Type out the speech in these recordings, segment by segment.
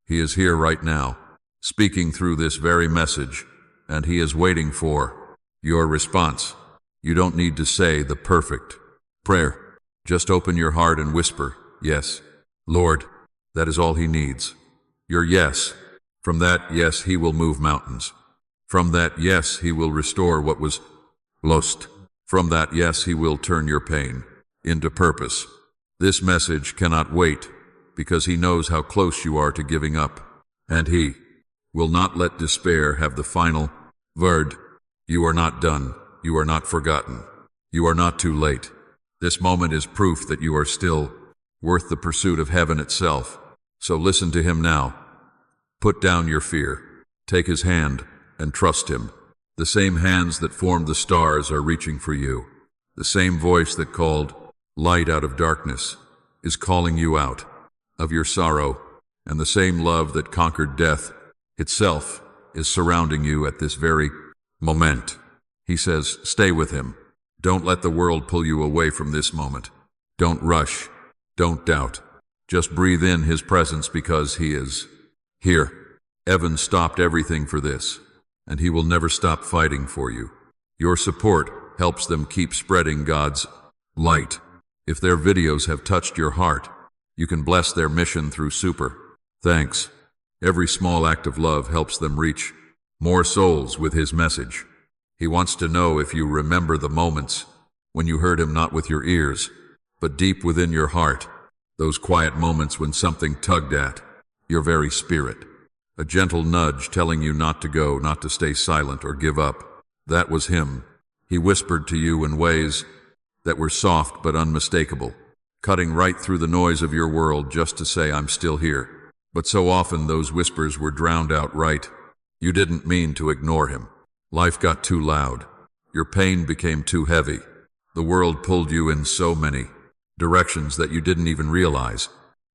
He is here right now, speaking through this very message, and he is waiting for your response. You don't need to say the perfect prayer. Just open your heart and whisper, "Yes, Lord." That is all he needs. Your yes. From that yes, he will move mountains. From that yes, he will restore what was lost. From that yes, he will turn your pain into purpose. This message cannot wait, because he knows how close you are to giving up, and he will not let despair have the final word. You are not done. You are not forgotten. You are not too late. This moment is proof that you are still worth the pursuit of heaven itself. So listen to him now. Put down your fear. Take his hand and trust him. The same hands that formed the stars are reaching for you. The same voice that called light out of darkness is calling you out of your sorrow, and the same love that conquered death itself is surrounding you at this very moment. He says, stay with him. Don't let the world pull you away from this moment. Don't rush. Don't doubt. Just breathe in his presence, because he is here. Evan stopped everything for this, and he will never stop fighting for you. Your support helps them keep spreading God's light. If their videos have touched your heart, you can bless their mission through super thanks. Every small act of love helps them reach more souls with his message. He wants to know if you remember the moments when you heard him not with your ears, but deep within your heart. Those quiet moments when something tugged at your very spirit. A gentle nudge telling you not to go, not to stay silent or give up. That was him. He whispered to you in ways that were soft but unmistakable, cutting right through the noise of your world just to say, I'm still here. But so often those whispers were drowned out right. You didn't mean to ignore him. Life got too loud. Your pain became too heavy. The world pulled you in so many directions that you didn't even realize.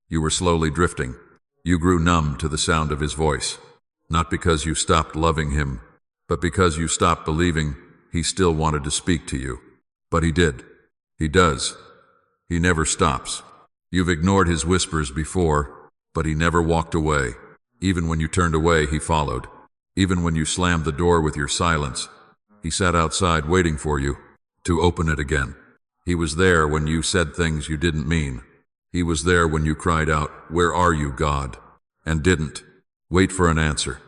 You were slowly drifting. You grew numb to the sound of his voice, not because you stopped loving him, but because you stopped believing he still wanted to speak to you. But he did. He does. He never stops. You've ignored his whispers before, but he never walked away. Even when you turned away, he followed. Even when you slammed the door with your silence, he sat outside waiting for you to open it again. He was there when you said things you didn't mean. He was there when you cried out, "Where are you, God?" and didn't wait for an answer.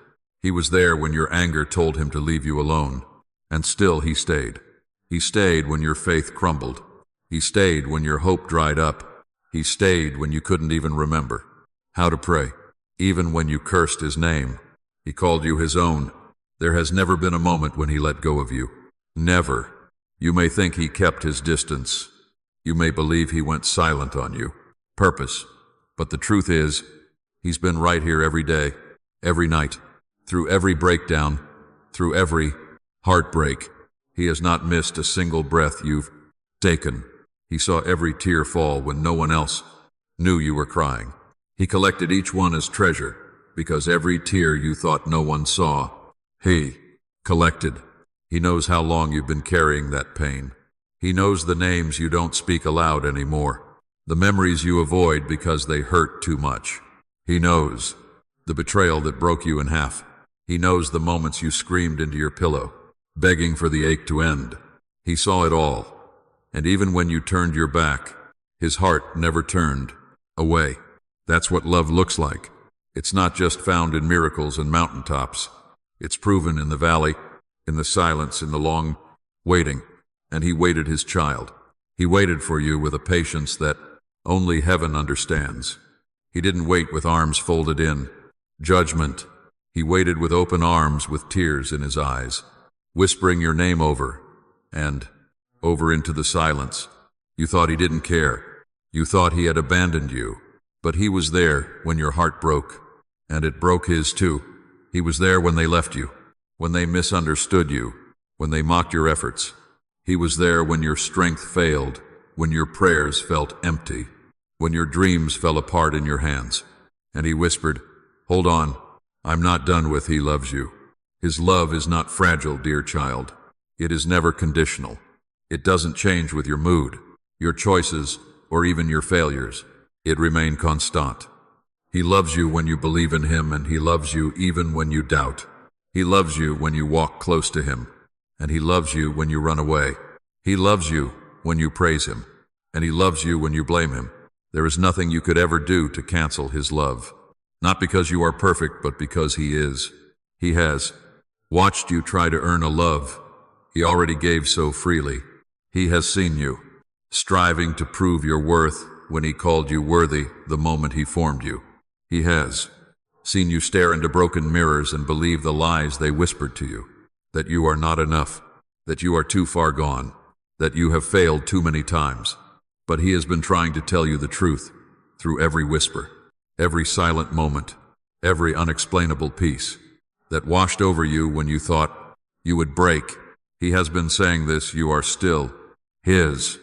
He was there when your anger told him to leave you alone, and still he stayed. He stayed when your faith crumbled. He stayed when your hope dried up. He stayed when you couldn't even remember how to pray. Even when you cursed his name, he called you his own. There has never been a moment when he let go of you. Never. You may think he kept his distance. You may believe he went silent on you. Purpose. But the truth is, he's been right here every day, every night, through every breakdown, through every heartbreak. He has not missed a single breath you've taken. He saw every tear fall when no one else knew you were crying. He collected each one as treasure, because every tear you thought no one saw, he collected. He knows how long you've been carrying that pain. He knows the names you don't speak aloud anymore, the memories you avoid because they hurt too much. He knows the betrayal that broke you in half. He knows the moments you screamed into your pillow, begging for the ache to end. He saw it all. And even when you turned your back, his heart never turned away. That's what love looks like. It's not just found in miracles and mountaintops. It's proven in the valley, in the silence, in the long waiting. And he waited his child. He waited for you with a patience that only heaven understands. He didn't wait with arms folded in judgment. He waited with open arms, with tears in his eyes, whispering your name over and over into the silence. You thought he didn't care. You thought he had abandoned you. But he was there when your heart broke, and it broke his too. He was there when they left you, when they misunderstood you, when they mocked your efforts. He was there when your strength failed, when your prayers felt empty, when your dreams fell apart in your hands. And he whispered, "Hold on, I'm not done with. He loves you. His love is not fragile, dear child. It is never conditional. It doesn't change with your mood, your choices, or even your failures. It remains constant. He loves you when you believe in him, and he loves you even when you doubt. He loves you when you walk close to him, and he loves you when you run away. He loves you when you praise him, and he loves you when you blame him. There is nothing you could ever do to cancel his love. Not because you are perfect, but because he is. He has watched you try to earn a love he already gave so freely. He has seen you striving to prove your worth when he called you worthy the moment he formed you. He has seen you stare into broken mirrors and believe the lies they whispered to you, that you are not enough, that you are too far gone, that you have failed too many times. But he has been trying to tell you the truth through every whisper, every silent moment, every unexplainable peace that washed over you when you thought you would break. He has been saying this: you are still his.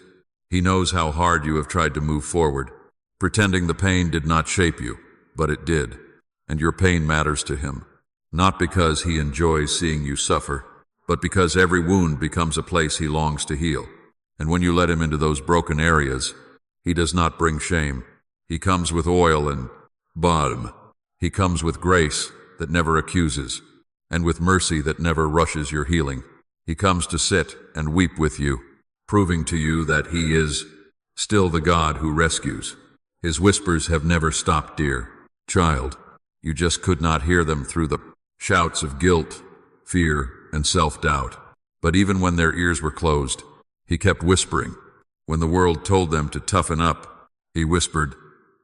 He knows how hard you have tried to move forward, pretending the pain did not shape you, but it did. And your pain matters to him, not because he enjoys seeing you suffer, but because every wound becomes a place he longs to heal. And when you let him into those broken areas, he does not bring shame. He comes with oil and balm. He comes with grace that never accuses, and with mercy that never rushes your healing. He comes to sit and weep with you, proving to you that he is still the God who rescues. His whispers have never stopped, dear child. You just could not hear them through the shouts of guilt, fear, and self-doubt. But even when their ears were closed, he kept whispering. When the world told them to toughen up, he whispered,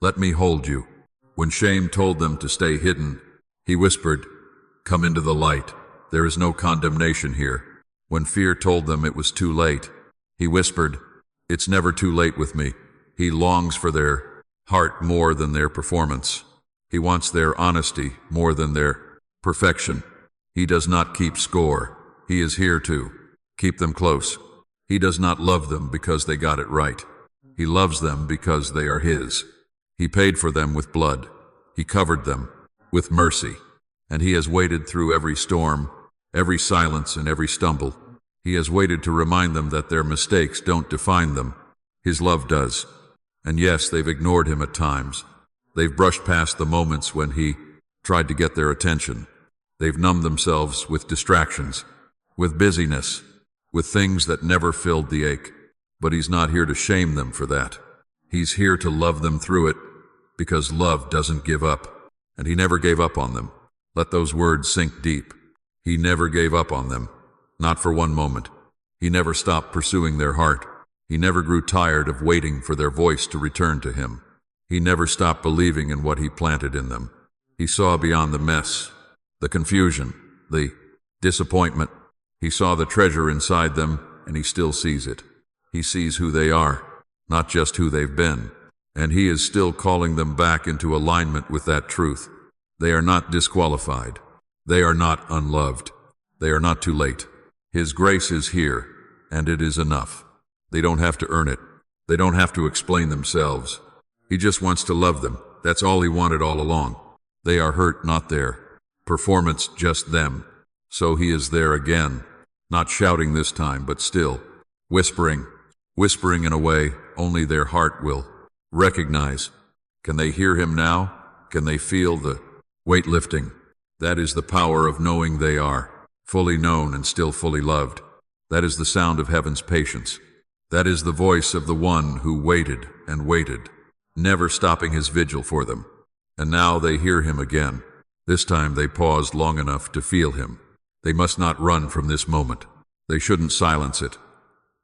"Let me hold you." When shame told them to stay hidden, he whispered, "Come into the light. There is no condemnation here." When fear told them it was too late, he whispered, "It's never too late with me." He longs for their heart more than their performance. He wants their honesty more than their perfection. He does not keep score. He is here to keep them close. He does not love them because they got it right. He loves them because they are his. He paid for them with blood. He covered them with mercy. And he has waited through every storm, every silence, and every stumble. He has waited to remind them that their mistakes don't define them. His love does. And yes, they've ignored him at times. They've brushed past the moments when he tried to get their attention. They've numbed themselves with distractions, with busyness, with things that never filled the ache. But he's not here to shame them for that. He's here to love them through it, because love doesn't give up. And he never gave up on them. Let those words sink deep. He never gave up on them. Not for one moment. He never stopped pursuing their heart. He never grew tired of waiting for their voice to return to him. He never stopped believing in what he planted in them. He saw beyond the mess, the confusion, the disappointment. He saw the treasure inside them, and he still sees it. He sees who they are, not just who they've been. And he is still calling them back into alignment with that truth. They are not disqualified. They are not unloved. They are not too late. His grace is here, and it is enough. They don't have to earn it. They don't have to explain themselves. He just wants to love them. That's all he wanted all along. They are hurt, not their performance, just them. So he is there again, not shouting this time, but still whispering in a way only their heart will recognize. Can they hear him now? Can they feel the weight lifting? That is the power of knowing they are fully known and still fully loved. That is the sound of heaven's patience. That is the voice of the one who waited and waited, never stopping his vigil for them. And now they hear him again. This time they paused long enough to feel him. They must not run from this moment. They shouldn't silence it.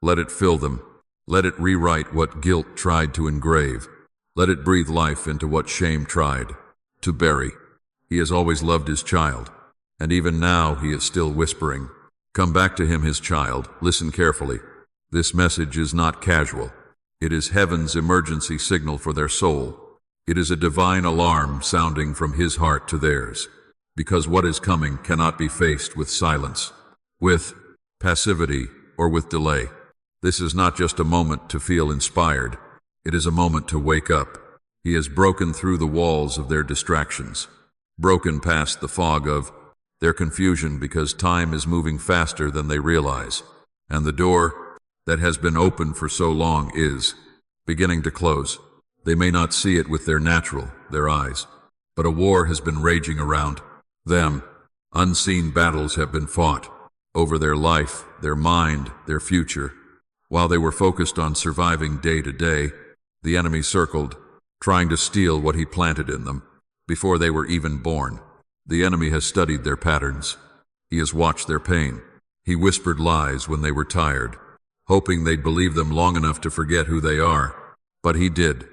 Let it fill them. Let it rewrite what guilt tried to engrave. Let it breathe life into what shame tried to bury. He has always loved his child, and even now he is still whispering. Come back to him, his child. Listen carefully. This message is not casual. It is heaven's emergency signal for their soul. It is a divine alarm sounding from his heart to theirs, because what is coming cannot be faced with silence, with passivity, or with delay. This is not just a moment to feel inspired. It is a moment to wake up. He has broken through the walls of their distractions, broken past the fog of their confusion, because time is moving faster than they realize, and the door that has been open for so long is beginning to close. They may not see it with their eyes, but a war has been raging around them. Unseen battles have been fought over their life, their mind, their future. While they were focused on surviving day to day, the enemy circled, trying to steal what he planted in them before they were even born. The enemy has studied their patterns. He has watched their pain. He whispered lies when they were tired, hoping they'd believe them long enough to forget who they are. But he did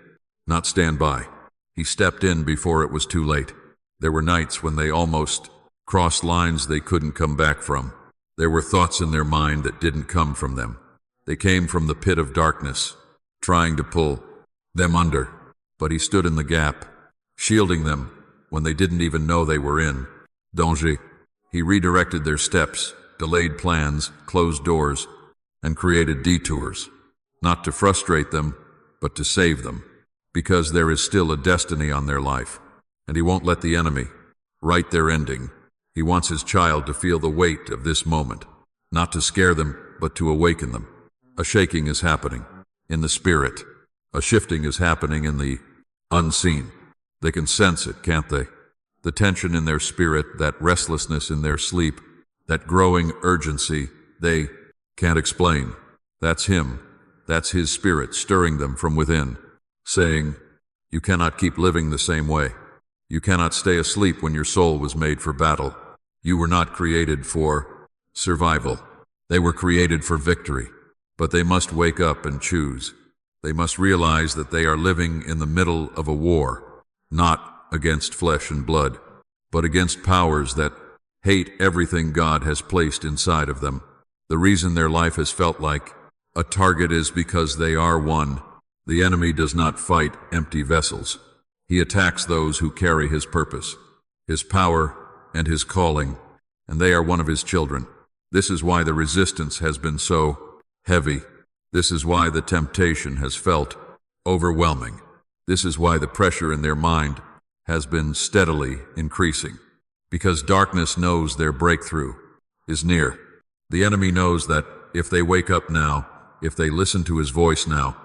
not stand by. He stepped in before it was too late. There were nights when they almost crossed lines they couldn't come back from. There were thoughts in their mind that didn't come from them. They came from the pit of darkness, trying to pull them under. But he stood in the gap, shielding them when they didn't even know they were in danger. He redirected their steps, delayed plans, closed doors, and created detours, not to frustrate them, but to save them, because there is still a destiny on their life, and he won't let the enemy write their ending. He wants his child to feel the weight of this moment, not to scare them, but to awaken them. A shaking is happening in the spirit. A shifting is happening in the unseen. They can sense it, can't they? The tension in their spirit, that restlessness in their sleep, that growing urgency they can't explain. That's him. That's his spirit stirring them from within, saying, "You cannot keep living the same way. You cannot stay asleep when your soul was made for battle. You were not created for survival. They were created for victory. But they must wake up and choose. They must realize that they are living in the middle of a war, not against flesh and blood, but against powers that hate everything God has placed inside of them. The reason their life has felt like a target is because they are one. The enemy does not fight empty vessels. He attacks those who carry his purpose, his power, and his calling, and they are one of his children. This is why the resistance has been so heavy. This is why the temptation has felt overwhelming. This is why the pressure in their mind has been steadily increasing. Because darkness knows their breakthrough is near. The enemy knows that if they wake up now, if they listen to his voice now,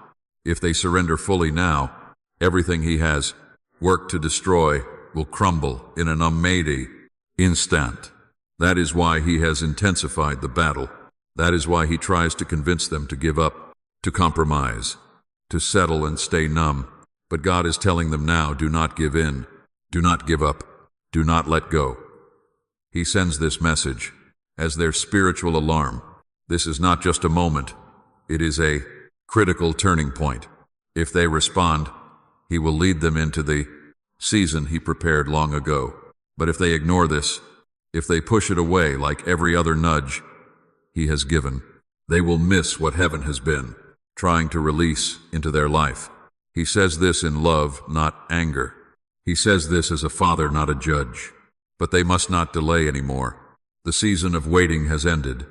if they surrender fully now, everything he has worked to destroy will crumble in an immediate instant. That is why he has intensified the battle. That is why he tries to convince them to give up, to compromise, to settle and stay numb. But God is telling them now, do not give in, do not give up, do not let go. He sends this message as their spiritual alarm. This is not just a moment, it is a critical turning point. If they respond, he will lead them into the season he prepared long ago. But if they ignore this, if they push it away like every other nudge he has given, they will miss what heaven has been trying to release into their life. He says this in love, not anger. He says this as a father, not a judge. But they must not delay anymore. The season of waiting has ended.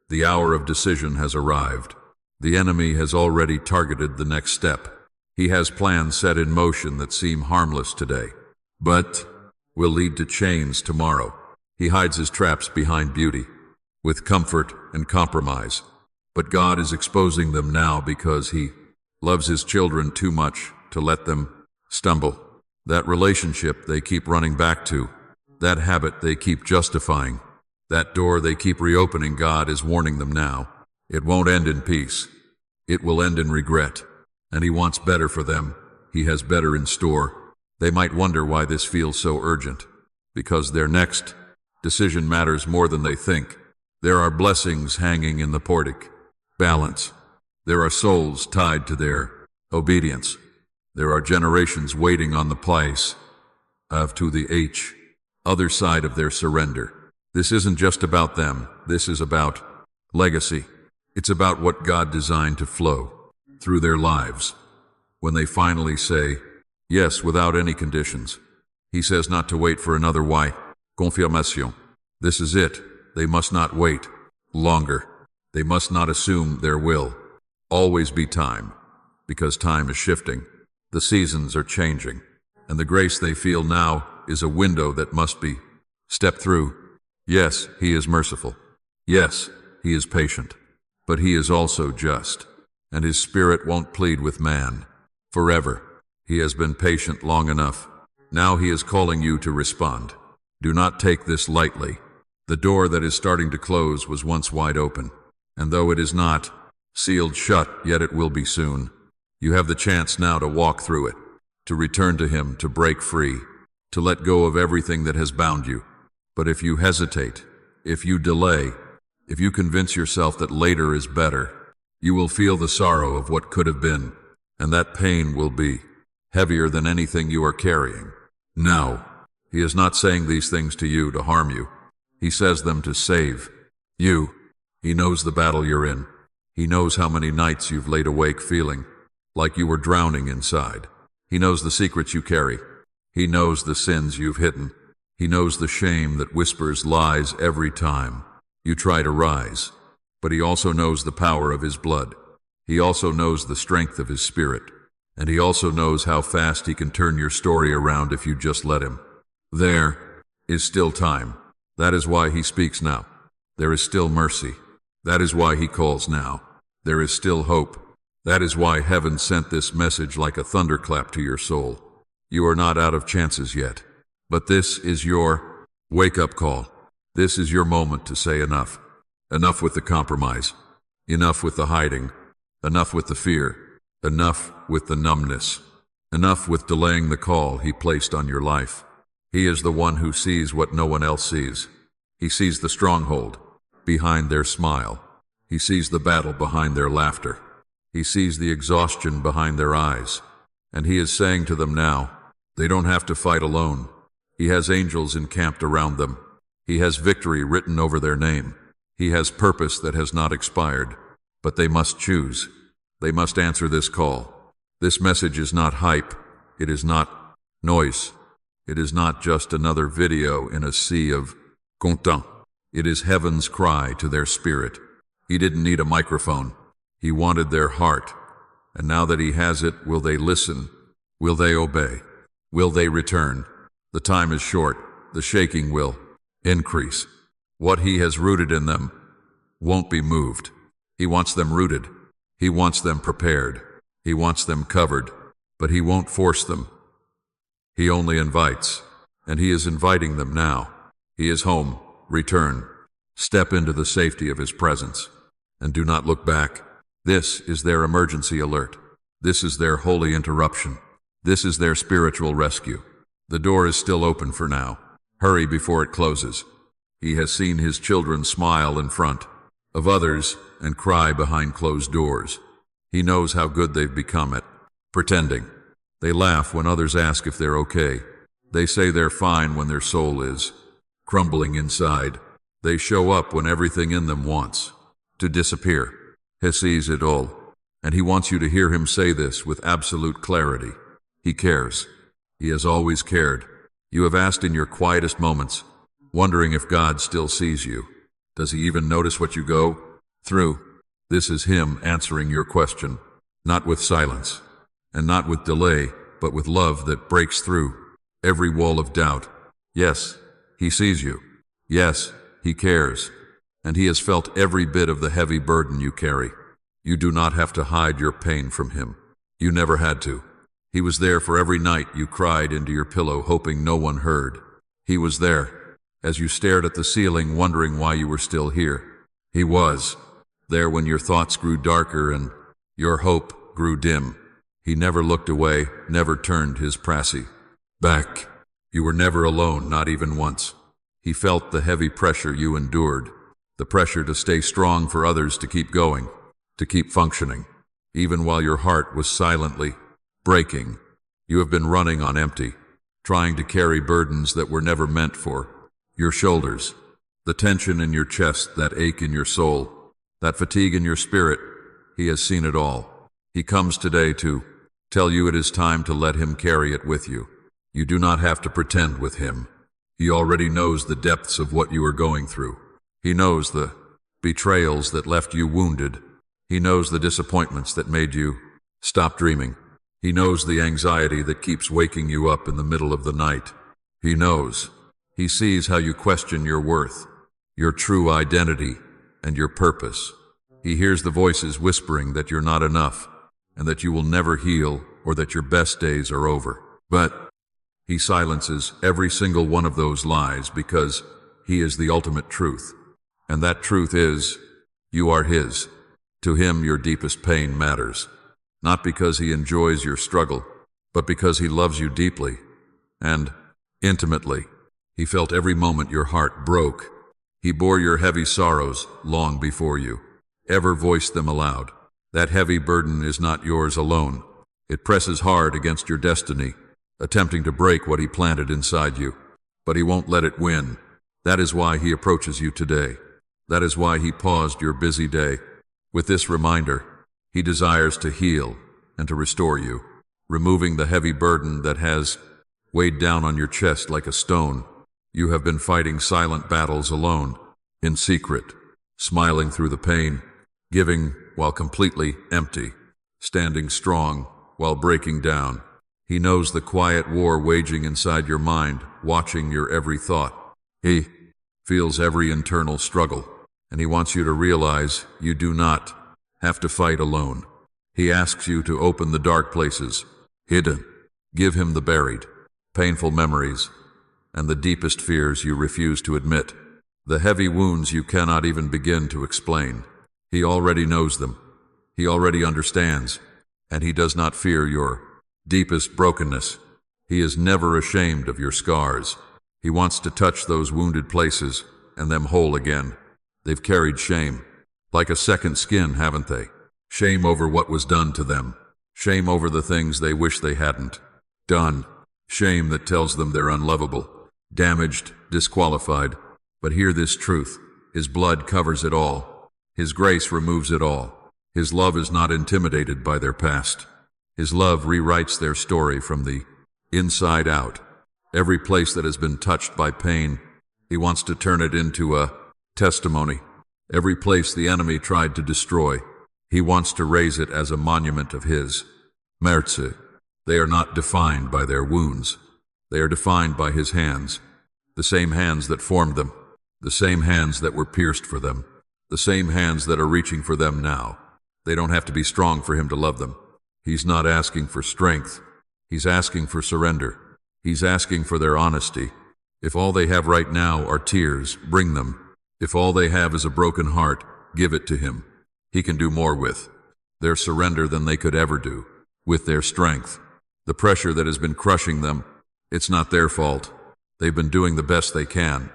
The hour of decision has arrived. The enemy has already targeted the next step. He has plans set in motion that seem harmless today, but will lead to chains tomorrow. He hides his traps behind beauty, with comfort and compromise. But God is exposing them now because he loves his children too much to let them stumble. That relationship they keep running back to, that habit they keep justifying, that door they keep reopening, God is warning them now. It won't end in peace. It will end in regret. And he wants better for them. He has better in store. They might wonder why this feels so urgent. Because their next decision matters more than they think. There are blessings hanging in the portic. Balance. There are souls tied to their obedience. There are generations waiting on the place of to the other side of their surrender. This isn't just about them. This is about legacy. It's about what God designed to flow through their lives. When they finally say yes without any conditions, he says not to wait for another why. Confirmation. This is it. They must not wait longer. They must not assume there will always be time, because time is shifting. The seasons are changing, and the grace they feel now is a window that must be stepped through. Yes, he is merciful. Yes, he is patient. But he is also just, and his spirit won't plead with man forever. He has been patient long enough. Now he is calling you to respond. Do not take this lightly. The door that is starting to close was once wide open, and though it is not sealed shut, yet it will be soon. You have the chance now to walk through it, to return to him, to break free, to let go of everything that has bound you. But if you hesitate, if you delay, if you convince yourself that later is better, you will feel the sorrow of what could have been, and that pain will be heavier than anything you are carrying. Now, he is not saying these things to you to harm you. He says them to save you. He knows the battle you're in. He knows how many nights you've laid awake feeling like you were drowning inside. He knows the secrets you carry. He knows the sins you've hidden. He knows the shame that whispers lies every time you try to rise. But he also knows the power of his blood. He also knows the strength of his spirit. And he also knows how fast he can turn your story around if you just let him. There is still time. That is why he speaks now. There is still mercy. That is why he calls now. There is still hope. That is why heaven sent this message like a thunderclap to your soul. You are not out of chances yet. But this is your wake-up call. This is your moment to say enough. Enough with the compromise. Enough with the hiding. Enough with the fear. Enough with the numbness. Enough with delaying the call he placed on your life. He is the one who sees what no one else sees. He sees the stronghold behind their smile. He sees the battle behind their laughter. He sees the exhaustion behind their eyes. And he is saying to them now, they don't have to fight alone. He has angels encamped around them. He has victory written over their name. He has purpose that has not expired. But they must choose. They must answer this call. This message is not hype. It is not noise. It is not just another video in a sea of content. It is heaven's cry to their spirit. He didn't need a microphone. He wanted their heart. And now that he has it, will they listen? Will they obey? Will they return? The time is short. The shaking will increase. What he has rooted in them won't be moved. He wants them rooted. He wants them prepared. He wants them covered. But he won't force them. He only invites. And he is inviting them now. He is home. Return. Step into the safety of his presence. And do not look back. This is their emergency alert. This is their holy interruption. This is their spiritual rescue. The door is still open for now. Hurry before it closes. He has seen his children smile in front of others and cry behind closed doors. He knows how good they've become at pretending. They laugh when others ask if they're okay. They say they're fine when their soul is crumbling inside. They show up when everything in them wants to disappear. He sees it all, and he wants you to hear him say this with absolute clarity. He cares. He has always cared. You have asked in your quietest moments, wondering if God still sees you. Does he even notice what you go through? This is him answering your question, not with silence, and not with delay, but with love that breaks through every wall of doubt. Yes, he sees you. Yes, he cares. And he has felt every bit of the heavy burden you carry. You do not have to hide your pain from him. You never had to. He was there for every night you cried into your pillow hoping no one heard. He was there as you stared at the ceiling wondering why you were still here. He was there when your thoughts grew darker and your hope grew dim. He never looked away, never turned his brassy back. You were never alone, not even once. He felt the heavy pressure you endured, the pressure to stay strong for others, to keep going, to keep functioning, even while your heart was silently breaking. You have been running on empty, trying to carry burdens that were never meant for your shoulders, the tension in your chest, that ache in your soul, that fatigue in your spirit. He has seen it all. He comes today to tell you it is time to let him carry it with you. You do not have to pretend with him. He already knows the depths of what you are going through. He knows the betrayals that left you wounded. He knows the disappointments that made you stop dreaming. He knows the anxiety that keeps waking you up in the middle of the night. He knows. He sees how you question your worth, your true identity, and your purpose. He hears the voices whispering that you're not enough, and that you will never heal, or that your best days are over. But He silences every single one of those lies because he is the ultimate truth. And that truth is, you are his. To him, your deepest pain matters. Not because he enjoys your struggle, but because he loves you deeply and intimately. He felt every moment your heart broke. He bore your heavy sorrows long before you ever voiced them aloud. That heavy burden is not yours alone. It presses hard against your destiny, attempting to break what he planted inside you. But he won't let it win. That is why he approaches you today. That is why he paused your busy day. With this reminder, he desires to heal and to restore you, removing the heavy burden that has weighed down on your chest like a stone. You have been fighting silent battles alone, in secret, smiling through the pain, giving while completely empty, standing strong while breaking down. He knows the quiet war waging inside your mind, watching your every thought. He feels every internal struggle, and he wants you to realize you do not have to fight alone. He asks you to open the dark places, hidden. Give him the buried, painful memories, and the deepest fears you refuse to admit. The heavy wounds you cannot even begin to explain. He already knows them. He already understands, and he does not fear your deepest brokenness. He is never ashamed of your scars. He wants to touch those wounded places and them whole again. They've carried shame, like a second skin, haven't they? Shame over what was done to them. Shame over the things they wish they hadn't done. Shame that tells them they're unlovable, damaged, disqualified. But hear this truth. His blood covers it all. His grace removes it all. His love is not intimidated by their past. His love rewrites their story from the inside out. Every place that has been touched by pain, he wants to turn it into a testimony. Every place the enemy tried to destroy, he wants to raise it as a monument of his mercy. They are not defined by their wounds. They are defined by his hands, the same hands that formed them, the same hands that were pierced for them, the same hands that are reaching for them now. They don't have to be strong for him to love them. He's not asking for strength. He's asking for surrender. He's asking for their honesty. If all they have right now are tears, bring them. If all they have is a broken heart, give it to him. He can do more with their surrender than they could ever do, with their strength. The pressure that has been crushing them, it's not their fault. They've been doing the best they can.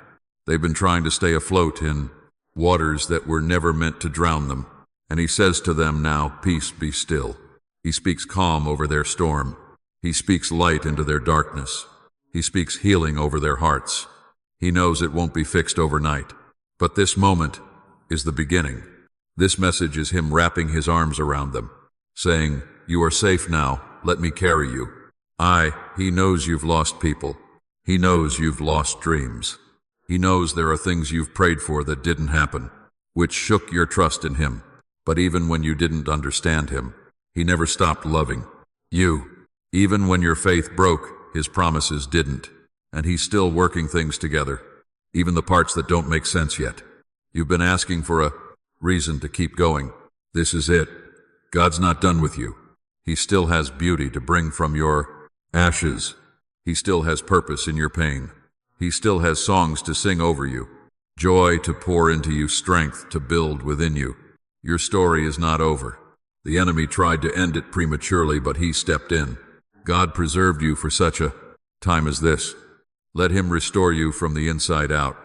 They've been trying to stay afloat in waters that were never meant to drown them. And he says to them now, peace, be still. He speaks calm over their storm. He speaks light into their darkness. He speaks healing over their hearts. He knows it won't be fixed overnight. But this moment is the beginning. This message is him wrapping his arms around them, saying, you are safe now, let me carry you. He knows you've lost people. He knows you've lost dreams. He knows there are things you've prayed for that didn't happen, which shook your trust in him. But even when you didn't understand him, he never stopped loving you. Even when your faith broke, his promises didn't. And he's still working things together, even the parts that don't make sense yet. You've been asking for a reason to keep going. This is it. God's not done with you. He still has beauty to bring from your ashes. He still has purpose in your pain. He still has songs to sing over you, joy to pour into you, strength to build within you. Your story is not over. The enemy tried to end it prematurely, but he stepped in. God preserved you for such a time as this. Let him restore you from the inside out.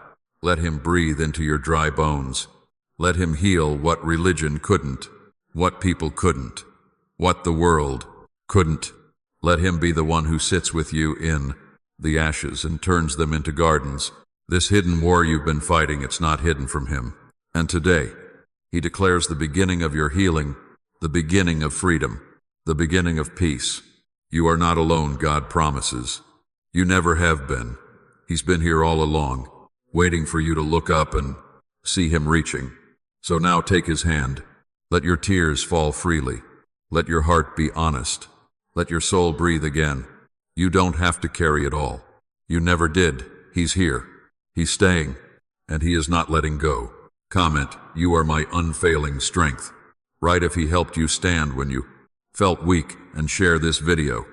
Let him breathe into your dry bones. Let him heal what religion couldn't, what people couldn't, what the world couldn't. Let him be the one who sits with you in the ashes and turns them into gardens. This hidden war you've been fighting, it's not hidden from him. And today, he declares the beginning of your healing, the beginning of freedom, the beginning of peace. You are not alone, God promises. You never have been. He's been here all along, waiting for you to look up and see him reaching. So now take his hand. Let your tears fall freely. Let your heart be honest. Let your soul breathe again. You don't have to carry it all. You never did. He's here. He's staying, and he is not letting go. Comment, you are my unfailing strength. Write if he helped you stand when you felt weak, and share this video.